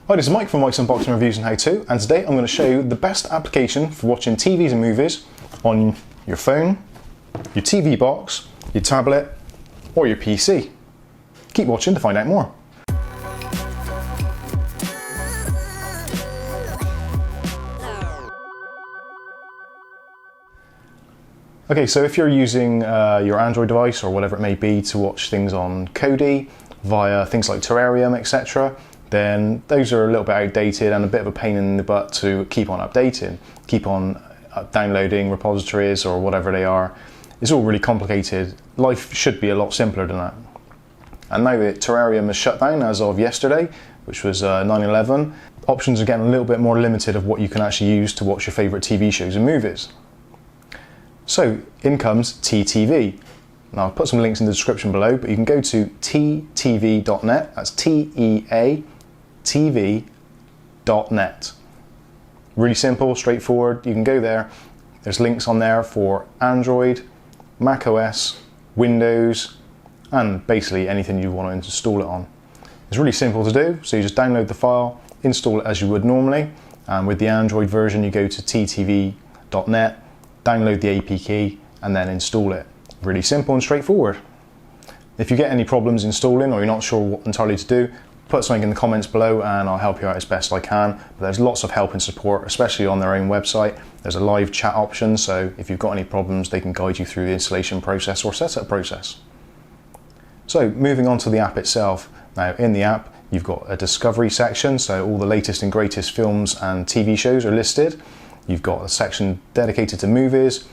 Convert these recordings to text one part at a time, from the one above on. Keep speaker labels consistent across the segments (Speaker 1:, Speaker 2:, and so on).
Speaker 1: Hi, this is Mike from Mike's Unboxing Reviews and How To, and today I'm going to show you the best application for watching TVs and movies on your phone, your TV box, your tablet, or your PC. Keep watching to find out more. Okay, so if you're using your Android device or whatever it may be to watch things on Kodi via things like Terrarium, etc., then those are a little bit outdated and a bit of a pain in the butt to keep on updating, keep on downloading repositories or whatever they are. It's all really complicated. Life should be a lot simpler than that. And now that Terrarium is shut down as of yesterday, which was 9/11, options are getting a little bit more limited of what you can actually use to watch your favourite TV shows and movies. So in comes TEATV. Now I'll put some links in the description below, but you can go to TEATV.net, that's TEATV.net. Really simple, straightforward, you can go there. There's links on there for Android, Mac OS, Windows, and basically anything you want to install it on. It's really simple to do, so you just download the file, install it as you would normally, and with the Android version you go to TEATV.net, download the APK key, and then install it. Really simple and straightforward. If you get any problems installing or you're not sure what entirely to do, put something in the comments below and I'll help you out as best I can. But there's lots of help and support, especially on their own website. There's a live chat option, so if you've got any problems, they can guide you through the installation process or setup process. So moving on to the app itself. Now in the app, you've got a discovery section, so all the latest and greatest films and TV shows are listed. You've got a section dedicated to movies,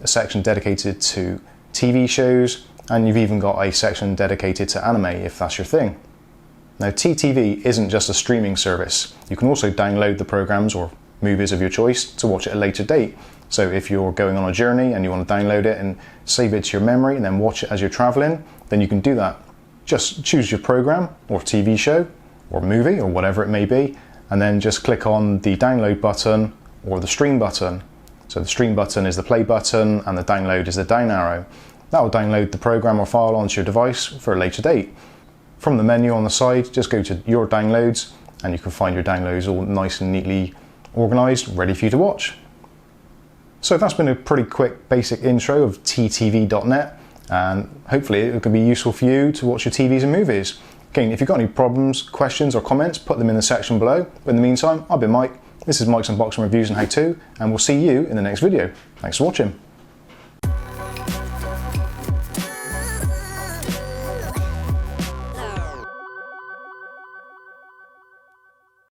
Speaker 1: a section dedicated to TV shows, and you've even got a section dedicated to anime if that's your thing. Now TEATV isn't just a streaming service. You can also download the programs or movies of your choice to watch at a later date. So if you're going on a journey and you want to download it and save it to your memory and then watch it as you're traveling, then you can do that. Just choose your program or TV show or movie or whatever it may be, and then just click on the download button or the stream button. So the stream button is the play button and the download is the down arrow. That will download the program or file onto your device for a later date. From the menu on the side, just go to your downloads and you can find your downloads all nice and neatly organised, ready for you to watch. So that's been a pretty quick basic intro of TEATV.net, and hopefully it can be useful for you to watch your TVs and movies. Again, if you've got any problems, questions or comments, put them in the section below. But in the meantime, I've been Mike. This is Mike's Unboxing Reviews and How To, and we'll see you in the next video. Thanks for watching.